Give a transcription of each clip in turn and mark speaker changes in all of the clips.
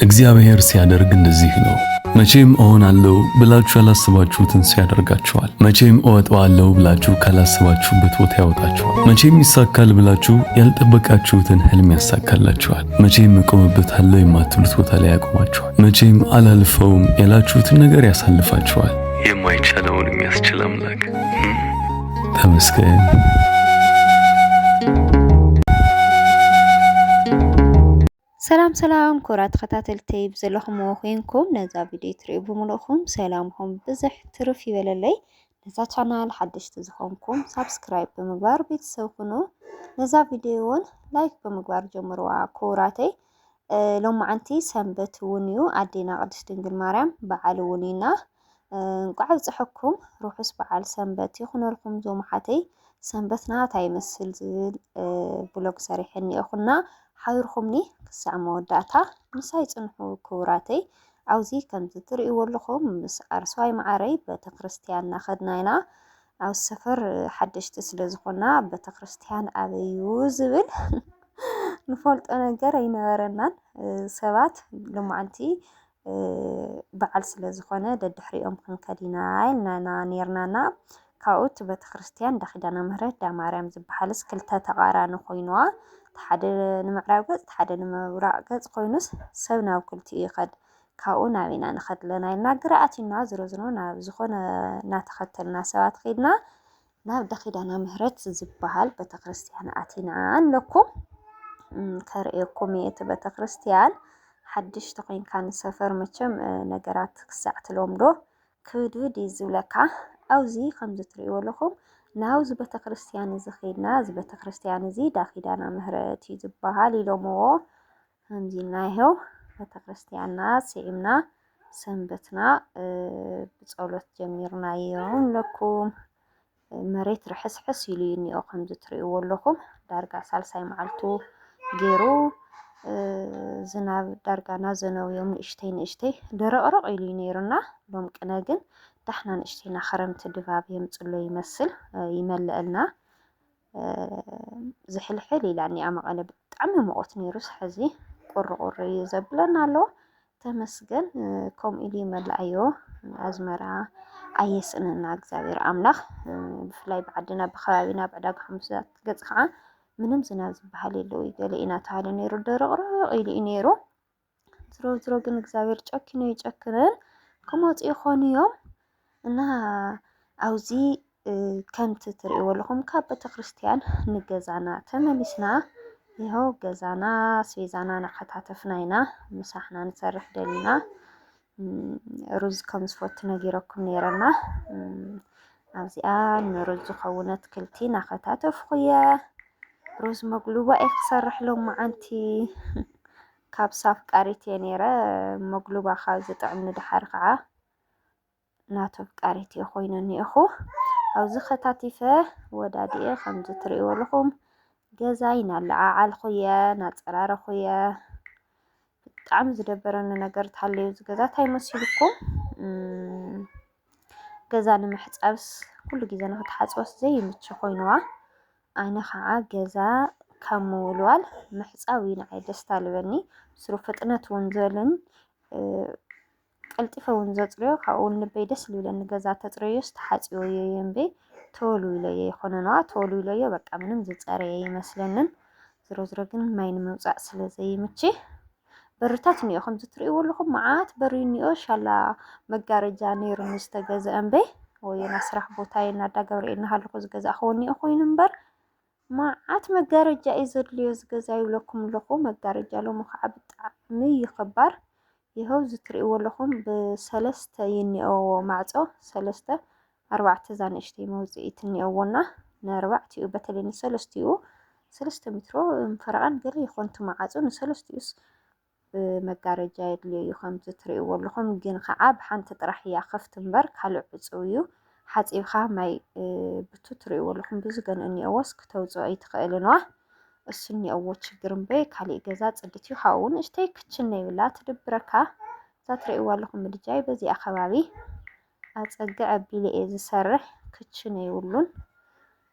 Speaker 1: እግዚአብሔር ሲያደርግ እንደዚህ ነው። መቼም እሆናለሁ ብላችሁ ያላሰባችሁትን ሲያደርጋችኋል። መቼም እወጣዋለሁ ብላችሁ ካላሰባችሁበት ቦታ ያወጣችኋል። መቼም ይሳካል ብላችሁ ያልጠበቃችሁትን ህልም ያሳካላችኋል። መቼም እቆምበታለሁ የማትሉት ቦታ ላይ ያቆማችኋል። መቼም አላልፈውም ያላችሁትን ነገር ያሳልፋችኋል። የማይቻለውን የሚያስችል አምላክ ተመስገን።
Speaker 2: ሰላም ሰላም ኩራት ተኸታተልቲ ብዘለኹም ኮይንኩም ነዛ ቪድዮ ትሪኡ ብምሉእኹም ሰላምኹም ብዙሕ ትርፍ ይበለለይ። ነዛ ቻናል ሓደሽቲ ዝኾንኩም ሳብስክራይብ ብምግባር ቤተሰብ ኩኑ። ነዛ ቪድዮ እውን ላይክ ብምግባር ጀምርዋ ኩራተይ። ሎማዓንቲ ሰንበት እውን እዩ ኣዴና ቅድስት ድንግል ማርያም በዓል እውን ኢና እንቋዕ ብፅሐኩም ርሑስ በዓል ሰንበት ይኹነልኩም ዞማሓተይ። ሰንበትና እንታይ ይመስል ዝብል ብሎግ ሰሪሐ እኒአኹና ሓቢርኩምኒ ክሳዕ መወዳእታ ምሳይ ፅንሑ ክቡራተይ። ኣብዚ ከምዚ ትሪእዎ ኣለኹም ምስ ኣርሰዋይ ማዕረይ ቤተክርስትያን እናኸድና ኢና። ኣብ ሰፈር ሓደሽቲ ስለ ዝኾና ቤተክርስትያን ኣበዩ ዝብል ንፈልጦ ነገር ኣይነበረናን። ሰባት ሎማዓንቲ በዓል ስለ ዝኾነ ደድሕሪኦም ክንከድ ኢና ኢልና ነርናና። ካብኡት ቤተክርስትያን ዳኺዳና ምህረት ዳማርያም ዝበሃልስ ክልተ ተቓራኒ ኮይኑዋ ሓደ ንምዕራብ ገጽ ሓደ ንምብራቕ ገጽ ኮይኑስ ሰብ ናብ ክልቲኡ ይኸድ። ካብኡ ናበይና ንኸድ ኣለና ኢልና ግራኣቲና ዝሮዝሮ ናብ ዝኾነ እናተኸተልና ሰባት ኸይድና ናብ ዳኺዳና ምህረት ዝበሃል ቤተክርስትያን ኣቲና ኣለኩም። ከርእየኩም እቲ ቤተክርስትያን ሓድሽቲ ኮይንካ ንሰፈር መቸም ነገራት ክሳዕ ትለምዶ ክብድብድ እዩ ዝብለካ። ኣብዚ ከምዚ ትሪእዎ ኣለኹም ናብዚ ቤተክርስትያን እዚ ኸይድና እዚ ቤተክርስትያን እዚ ዳኺዳና ምህረት እዩ ዝበሃል ኢሎምዎ። ከምዚ ኢልናዮ ቤተክርስትያንና ስዒምና ሰንበትና ብፀሎት ጀሚርናዮም ኣለኩም። መሬት ርሕስሕስ ኢሉ እኒኦ ከምዚ ትሪእዎ ኣለኹም። ዳርጋ ሳልሳይ መዓልቱ ገይሩ ዝናብ ዳርጋ ናዘነብዮም ንእሽተይ ንእሽተይ ደረቕረቕ ኢሉ ነይሩና። ሎም ቅነ ግን ዳሕና ንእሽተይና ክረምቲ ድባብ የምፅሎ ይመስል ይመልአልና። ዝሕልሕል ኢላ እኒኣ መቐለ ብጣዕሚ ሙቐት ነይሩስ ሕዚ ቁርቁር እዩ ዘብለና ኣሎ። ተመስገን ከምኡ ኢሉ ይመልኣዮ። ኣዝመራ ኣየስእንና እግዚኣብሔር ኣምላኽ። ብፍላይ ብዓድና ብኸባቢና ብዕዳጋ ሓሙስት ገፅ ከዓ ምንም ዝናብ ዝበሃል የለው ገለ ኢና ተባሃለ ነይሩ ደረቕረቕ ኢሉ እዩ ነይሩ። ዝሮ ግን እግዚኣብሔር ጨኪኑ ይጨክንን ክመፁ ይኾኑ እዮም እና ኣብዚ ከምቲ ትሪእዎ ኣለኹም ካብ ቤተክርስትያን ንገዛና ተመሊስና። ይኸው ገዛና ኣስቤዛና እናኸታተፍና ኢና። ምሳሕና ንሰርሕ ደሊና ሩዝ ከም ዝፈቱ ነጊረኩም ነይረና። ኣብዚኣ ንሩዝ ዝኸውን ኣትክልቲ እናኸታተፍኩ እየ። ሩዝ መግሉባ እየ ክሰርሕ ሎማዓንቲ ካብ ሳፍ ቃሪት እየ ነይረ መግሉባ ካብ ዝጥዕም ንድሓር ከዓ ናቶፍ ቃሪት እየ ኮይኑ እኒአኹ። ኣብዚ ኸታቲፈ ወዳዲአ ከምዚ ትሪእዎ ኣለኹም ገዛይ እናለዓዓልኩ እየ እናፀራረኹ እየ። ብጣዕሚ ዝደበረኒ ነገር እንተሃለዩ እዚ ገዛ እንታይ መሲልኩም? ገዛ ንምሕፃብስ ኩሉ ግዜ ንኽትሓፅቦስ ዘይምቺ ኮይኑዋ። ኣነ ከዓ ገዛ ካብ ምውልዋል ምሕፃብ እዩ ንዓይ ደስታ ልበኒ። ምስሩ ፍጥነት እውን ዝበልን ቀልጢፈ እውን ዘፅርዮ ካብኡ እውን ልበይ ደስ ዝብለኒ ገዛ ተፅረዮስ ተሓፂቦ እየ እምበይ ተወልዊለየ ይኮነንዋ። ተወልዊለዮ በቃ ምንም ዝፀረየ ይመስለንን። ዝሮ ግን ማይ ንምውፃእ ስለ ዘይምቺ በርታት እኒኦ ከምዚ ትሪእዎ ኣለኹም መዓት በሪ እኒኦ። ሻላ መጋረጃ ነይሩ ዝተገዝአ እምበይ ወይ ናብ ስራሕ ቦታየ ናብ ዳ ገብርኤል እናሃለኹ ዝገዛእኽዎ እኒኦ ኮይኑ እምበር መዓት መጋረጃ እዩ ዘድልዮ ዝገዛ ይብለኩም ኣለኹ። መጋረጃ ሎሚ ከዓ ብጣዕሚ ይኽባር። ይኸው ዝትሪእዎ ኣለኹም ብሰለስተ ይኒአዎ ማዕፆ ሰለስተ ኣርባዕተ እዛ ንእሽተይ መውፅኢት እኒአዎና ንኣርባዕቲኡ በተለይ ንሰለስቲኡ 3 ሜትሮ ምፍረቓን ገለ ይኾን ትማዓፁ ንሰለስቲኡስ መጋረጃ የድልዮ እዩ ከምዚ ትሪእዎ ኣለኹም። ግን ከዓ ብሓንቲ ጥራሕ እያ ክፍቲ እምበር ካልእ ዕፁብ እዩ። ሓፂብካ ማይ ብቱ ትሪእዎ ኣለኹም ብዝገን እኒአዎስ ክተውፅኦ ኣይትኽእልንዋ። እሱ እኒአዎ ችግር እምበይ ካሊእ ገዛ ፅድት እዩ። ካብኡ ንእሽተይ ክችን ነይብላ ትድብረካ። እዛ ትሪእዎ ኣለኹም ምድጃይ በዚኣ ከባቢ ኣፀጊ ኣቢለ እየ ዝሰርሕ ክችን የብሉን።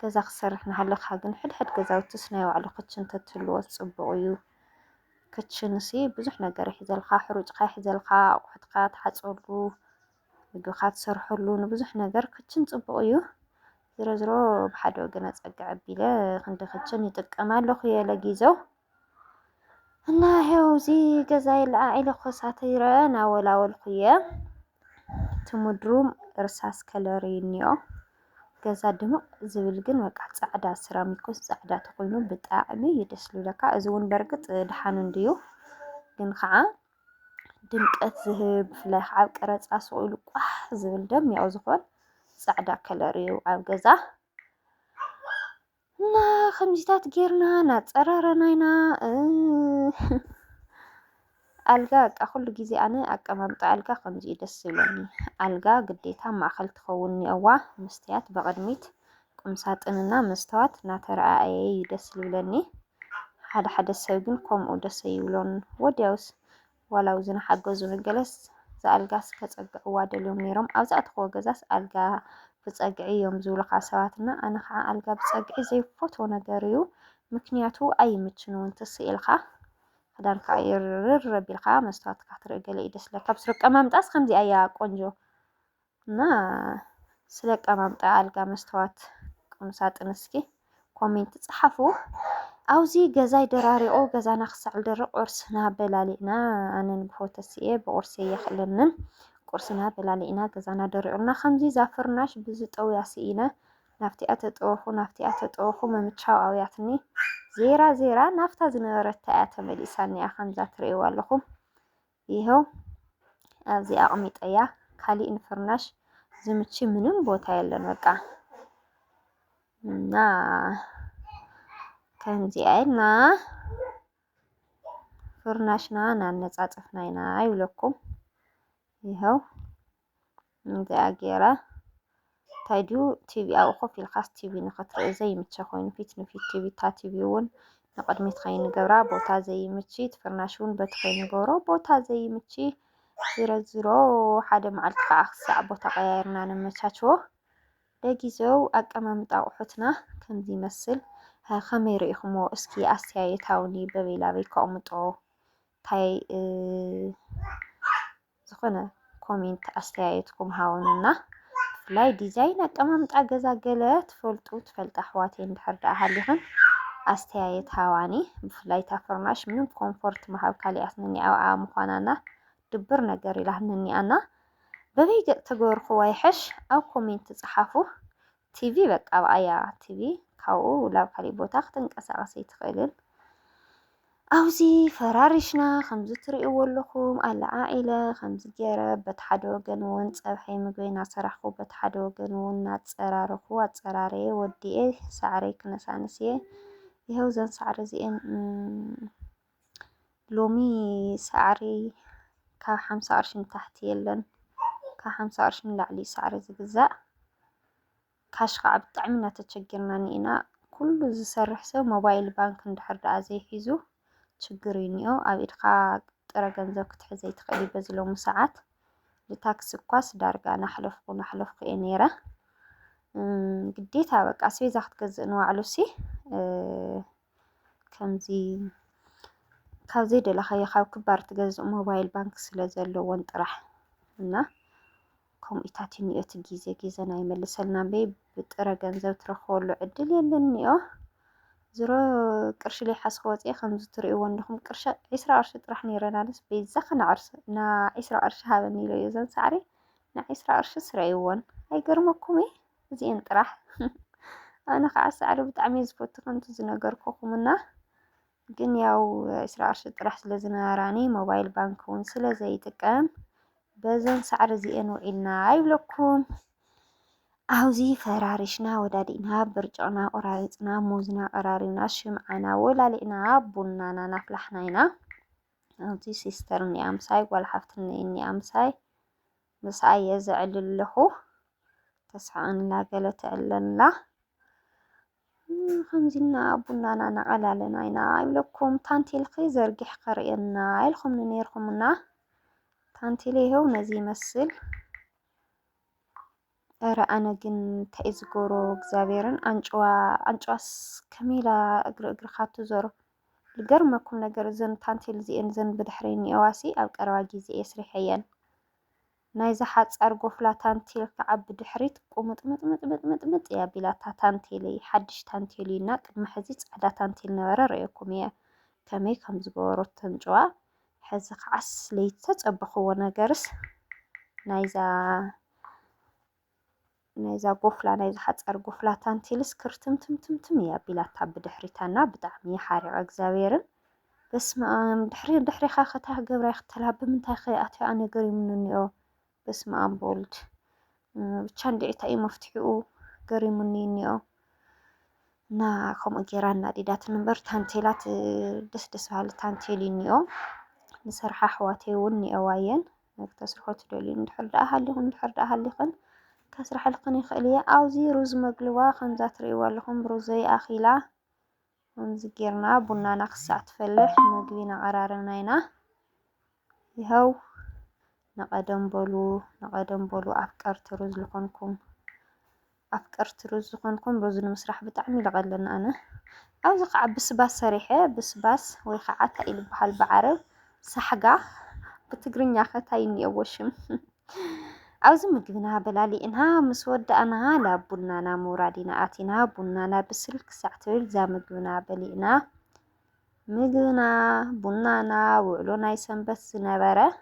Speaker 2: ገዛ ክሰርሕ እናሃለካ ግን ሕድሕድ ገዛውትስ ናይ ባዕሉ ክችን ተትህልዎ ፅቡቕ እዩ كتشن سي بزح نجار يحزلخا حروج خا يحزلخا وحد خا تحصلو ምግብካ ትሰርሐሉ ንብዙሕ ነገር ክችን ጽቡቕ እዩ ዝረዝሮ ብሓደ ወገን አጸግዕ አቢለ ክንደ ክችን ይጥቀማለሁ የለጊዜው እና ይኸውዚ ገዛይ ለዓኢለ ኮሳተይረ ናወላወልኩየ ትምድሩም እርሳስ ከለር ይኒኦ ገዛ ድምቕ ዝብል ግን በቃ ጻዕዳ ሰራሚኮስ ጻዕዳ ተኮይኑ ብጣዕሚ ይደስልለካ እዚ እውን በርግጥ ድሓን እንድዩ ግን ከዓ ድምቀት ዝህብ ብፍላይ ከዓ ቀረጻ ስቁኢሉ ቋሕ ዝብል ደም ያው ዝኮን ጻዕዳ ከለር እዩ ኣብ ገዛ እና ከምዚታት ጌርና ናጸራረና ኢና አልጋ በቃ ኩሉ ግዜ ኣነ ኣቀማምጣ አልጋ ከምዚ ደስ ይብለኒ አልጋ ግዴታ ማእከል ትኸውን እዋ መስትያት በቅድሚት ቁም ሳጥንና መስተዋት ናተረኣየ ደስ ይብለኒ ሓደ ሓደ ሰብ ግን ከምኡ ደስ ይብሎን ወዲያውስ ወላው ዝንሓገዙ ንገለስ ዘአልጋስ ከጸግዕዋ ደልዮም ነይሮም ኣብዛ ኣትኸው ገዛስ አልጋ ብጸግዒ እዮም ዝብሉካ ሰባትና ኣነ ከዓ አልጋ ብጸግዒ ዘይፈትዎ ነገር እዩ ምክንያቱ ኣይምችን እውን ትስኢልካ ክዳንካ ይርር ረቢልካ መስተዋትካ ትርኢ ገለ ይደስለካ ብስረቀማምጣስ ከምዚ ኣያ ቆንጆ እና ስለቀማምጣ አልጋ መስተዋት ቁም ሳጥን እስኪ ኮሜንት ጻሓፉ አውዚ ገዛይ ደራሪቆ ገዛና ክሳዕል ደረቅ ቁርስና በላሊና ኣነን ብፎተሲኤ በቁርሴ የኽለንን ቁርስና በላሊና ገዛና ደሪቁና ከምዚ ዛፍርናሽ ብዝጠው ያሲኢነ ናፍቲኣ ተጠወኹ መምቻው ኣውያትኒ ዜራ ናፍታ ዝነበረት እያ ተመሊሳኒ ከምዛ ትርእይዋ ኣለኹም ይኸው ኣብዚ ኣቕሚጠያ ካሊእ ንፍርናሽ ዝምቺ ምንም ቦታ የለን በቃ እና ከምዚ አይና ፍርናሽና ናነጻጽፍና ኢና ይብለኩም ይኸው እንግዲህ ታዲዩ ቲቪ አው ኮፍ ኢልካስ ቲቪ ንኽትርኢ ዘይምቸ ኮይኑ ፊት ንፊት ቲቪ ታ ቲቪ እውን ንቅድሚት ከይንገብራ ቦታ ዘይምቺ ፍርናሽ እውን በቲ ከይንገብሮ ቦታ ዘይምቺ ዝረዝሮ ሓደ መዓልቲ ከዓ ክሳዕ ቦታ ቀያይርና ንመቻችዎ ለጊዜው ኣቀማምጣ ኣቑሑትና ከምዚ ይመስል ከመይ ርኢኹሞ እስኪ ኣስተያየታውኒ በበይላበይ ከቕምጦ ታይ ዝኾነ ኮሜንት ኣስተያየትኩም ሃውንና ብፍላይ ዲዛይን ኣቀማምጣ ገዛ ገለ ትፈልጡ ትፈልጣ ኣሕዋተይ እንድሕር ደኣ ሃሊኽን ኣስተያየት ሃዋኒ ብፍላይ ታ ፍርናሽ ምንም ኮምፎርት መሃብ ካሊኣትኒ ኣብኣ ምዃናና ድብር ነገር ኢላህንኒኣና በበይ ገፅ ተገበርክዋ ይሕሽ ኣብ ኮሜንት ጻሓፉ ቲቪ በቃ በኣያ ቲቪ ካብኡ ላብ ካሊእ ቦታ ክትንቀሳቐስ ኣይትኽእልን አውዚ ፈራሪሽና ከምዚ ትርእይዎ ኣለኹም ኣለዓኢለ ከምዚ ገይረ በቲ ሓደ ወገን እውን ፀብሒ ምግቢ እናሰራሕኩ በቲ ሓደ ወገን እውን እናፀራረኹ ኣፀራርየ ወዲኤ ሳዕረይ ክነሳንስየ ይኸው ዘን ሳዕሪ እዚአን ሎሚ ሳዕሪ ካብ 50 ቅርሺ ንታሕቲ የለን ካብ 50 ቅርሺ ንላዕሊ ሳዕሪ ዝግዛእ ካሽ ከዓ ብጣዕሚ እናተቸገርና ኒኢና ኩሉ ዝሰርሕ ሰብ ሞባይል ባንክ እንድሕር ደኣ ዘይሒዙ ችግር እኒኦ ኣብ ኢድካ ጥረ ገንዘብ ክትሕዝ ዘይትኽእል በዚ ሎሚ ሰዓት ልታክሲ እኳስ ዳርጋ ናሕለፍኩ እየ ነይረ ግዴታ በቃ ኣስቤዛ ክትገዝእ ንዋዕሉሲ ከምዚ ካብ ዘይደለኻዮ ካብ ክባር ትገዝእ ሞባይል ባንክ ስለ ዘለዎን ጥራሕ እና ከምኡታት እኒኦ እቲ ግዜ ናይመልሰልና በይ ብጥረ ገንዘብ ትረኽበሉ ዕድል የለን እኒኦ ዝሮ ቅርሺ ለይሓስከ ወፅየ ከምዚ ትርእይዎ ኣለኹም ቅርሺ 20 ቅርሺ ጥራሕ ነይረናንስ በዛ ከናዕርስ ና 20 ቅርሺ ሃበኒ ኢሎ እዩ ዘን ሳዕሪ ና 20 ቅርሺ ስረይዎን ኣይገርመኩም እዚአን ጥራሕ ኣነ ከዓ ሳዕሪ ብጣዕሚ ዝፈቱ ከምቲ ዝነገርኩኹምና ግን ያው 20 ቅርሺ ጥራሕ ስለ ዝነበራኒ ሞባይል ባንክ እውን ስለ ዘይጥቀም በዘን ሳዕሪ እዚአን ውዒልና ኣይብለኩም አውዚ ፈራሪሽና ወዳዲና ብርጭቅና ቆራሪፅና ሙዝና ቀራሪብና ሽምዓና ወላሊዕና ቡናና ናፍላሕና ኢና አውዚ ሲስተር እኒኣ ምሳይ ጓል ሓፍትና እኒኣ ምሳይ ምሳይ የዘዕል ኣለኹ ተስሓንላ ገለ ትዕለላ ከምዚና ቡናና ናቀላለና ኢና ይብለኩም ታንቴልኺ ዘርጊሕ ከርእየና ኢልኩም ነይርኩምና ታንቴል ይኸው ነዚ ይመስል ኧረ ኣነ ግን እንታይ ዝገብሮ እግዚኣብሔርን ኣንጭዋስ ከመኢላ እግሪ እግርካ ትዞሮ ልገርመኩም ነገር ዘን ታንቴል ዚአን ዘን ብድሕሪን የዋሲ ኣብ ቀረባ ጊዜ የስሪሐየን ናይ ዝሓፃር ጎፍላ ታንቴል ከዓ ብድሕሪት ቁምጥምጥምጥምጥምጥ ያቢላታ ታንቴል ሓድሽ ታንቴል እና ቅድሚ ሕዚ ጻዕዳ ታንቴል ነበረ ርአየኩም እየ ከመይ ከም ዝገበሮት ተንጨዋ ሕዚ ከዓስ ለይተጸበኽዎ ነገርስ ናይዛ ጎፍላ ናይ ዝሓፃር ጎፍላ ታንቴልስ ክርትምትምትምትም ያቢላታ ብድሕሪታና ብጣዕሚ ሓሪቕ እግዚአብሔርን በስመአብ ድሕሪኻ ኸታ ገብራይ ኽተላ ብምንታይ ኸኣትያ ነገር ይምንኒኦ በስመአብ ወልድ ብቻ እንዲዕታ መፍትሒኡ ገሪሙኒ እኒኦ እና ከምኡ ጌራ እናዲዳት ነበር ታንቴላት ደስ በሃሊ ታንቴል እኒኦ ንሰርሓ ኣሕዋተይ እውን እኒአዋየን ተስርሖ ትደልዩ እንድሕር ደኣ ሃሊኹን ከስራሕልክን ይኽእል እየ ኣብዚ ሩዝ መግልዋ ከምዛ ትርእይዋ ኣለኹም ሩዘይ ኣኺላ ከምዚ ጌርና ቡናና ክሳዕ ትፈልሕ መግቢና ቀራርብና ኢና ይኸው نقدم بلو أفكرت رز لخونكم رز المسرح بتعمل لغلنا أنا أوزق بسباس صريحة بسباس ويخعتها إلى بحال بعرب سحقة بتقرنيا ختايني أوشم أوز مقبنا بلالي إنها مسودة أنها لا بنانا مرادنا آتنا بنانا بسلك ساعتين زا مقبنا بلينا مقبنا بنانا وعلونا يسنبس نبرة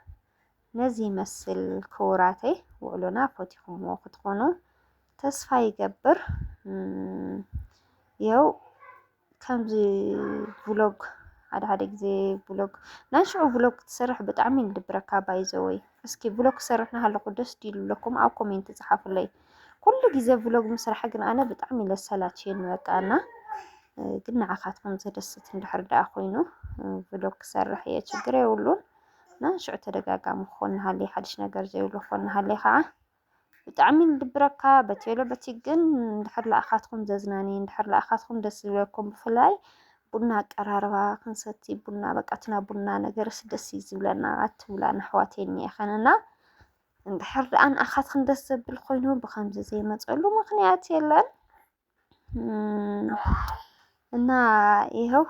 Speaker 2: نزي مسل كوراتي وعلونا فوتيكم وقتكونو تسفى يقبر يو كمزي فلوج هذا زي فلوج نشعو فلوج تسرح بتعمل دبركا بايزوي اسكي فلوج سرحنا هلا قدس ديلو لكم او كومنت تصحفوا لي كل جزء فلوج مسرح قنا انا بتعمل السلاتين وكانا قلنا عخاتكم زدست ندحر دا اخوينو فلوج سرح يا تشغري يقولون نشعو تدقاقا مخون هالي حدش نقر زيولو خون هالي خاعة بتعمل دبركا بتيلو بتيقن ندحر لأخاتكم ززناني ندحر لأخاتكم دسلوكم بفلاي بنا قراربا كنستي بنا بقاتنا بنا نقرس دسي زبلنا اتبلانا حواتيني اخاننا ندحر لأن أخاتكم دس بالخوينو بخمز زي ما تقولو مخنيات يلن انا ايهو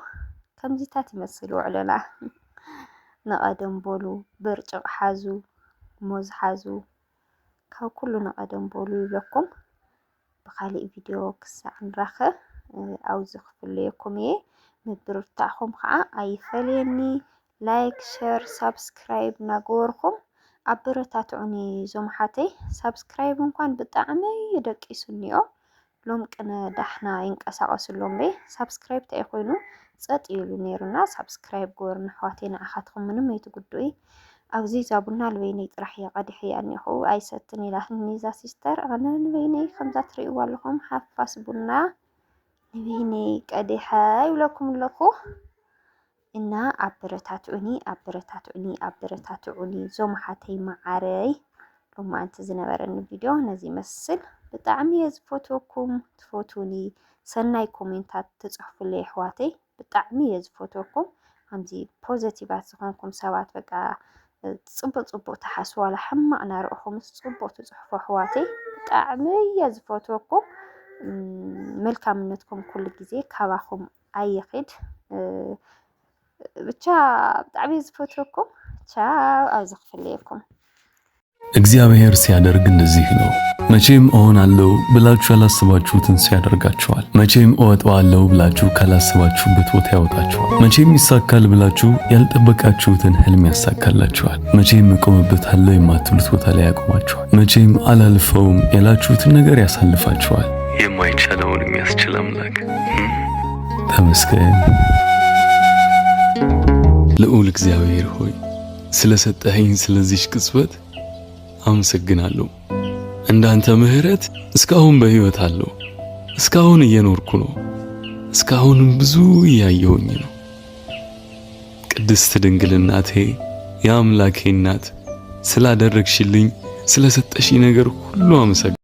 Speaker 2: كم زيتات يمثلوا علينا نقدم بولو برجق حازو موز حازو كاو كله نقدم بولو لكم بخالي فيديو كساع نراخه او زخفل لكم مدبر تاعكم خا اي فليني لايك شير سبسكرايب نغوركم ابرتاتوني زومحاتي سبسكرايب እንኳን በጣም ይደቂሱኒዮ ሎም ቀነ ዳህና ይንቀሳቀስሎም በይ ሰብስክራይብ ታይኮይኑ ጸጥ ይሉ ነርና ሰብስክራይብ ጎርን ሐዋቴና አኻትኩም ምንም አይትጉዱይ ኣብዚ ዛቡና ለወይኔ ጥራሕ ያቀድሕ ያኒኹ አይሰትን ኢላህኒ ዛ ሲስተር አነ ለወይኔ ከምዛ ትሪኡ ኣለኹም ሓፋስ ቡና ለወይኔ ቀዲሐ ይብለኩም ለኹ እና አበረታቱኒ ዞምሓተይ ማዓረይ ሎማ አንተ ዝነበረን ቪዲዮ ነዚ መስል بتعمي يزفوتوكم تفوتوني سناي كومنتات تصحفوا لي حواتي بتعمي يزفوتوكم همزي بوزيتيفات زخونكم سوات بقى تصبو تحسوا على حما انا رأخم تصبو تصحفوا حواتي بتعمي يزفوتوكم ملكا منتكم كل جزي كواخم اي خد بتعمي يزفوتوكم تشاو ازغف ليكم
Speaker 1: እግዚአብሔር ሲያደርግ እንደዚህ ነው መቼም እሆናለሁ ብላችሁ ያላሰባችሁትን ሲያደርጋችኋል መቼም እወጣዋለሁ ብላችሁ ካላሰባችሁበት ቦታ ያወጣችኋል መቼም ይሳካል ብላችሁ ያልጠበቃችሁትን ህልም ያሳካላችኋል መቼም እቆምበታለሁ የማትሉት ቦታ ላይ ያቆማችኋል መቼም አላልፈውም ያላችሁትን ነገር ያሳልፋችኋል የማይቻለውን የሚያስችል አምላክ ተመስገን ልዑል እግዚአብሔር ሆይ ስለሰጠኸኝ ስለዚህ ቅጽበት አመሰግናለሁ እንዳንተ ምህረት እስካሁን በህይወት አለው እስካሁን እየኖርኩ ነው እስካሁን ብዙ ያየሁኝ ነው ቅድስት ድንግል እናቴ የአምላኬ እናት ስላደረግሽልኝ ስለሰጠሽኝ ነገር ሁሉ አመሰግናለሁ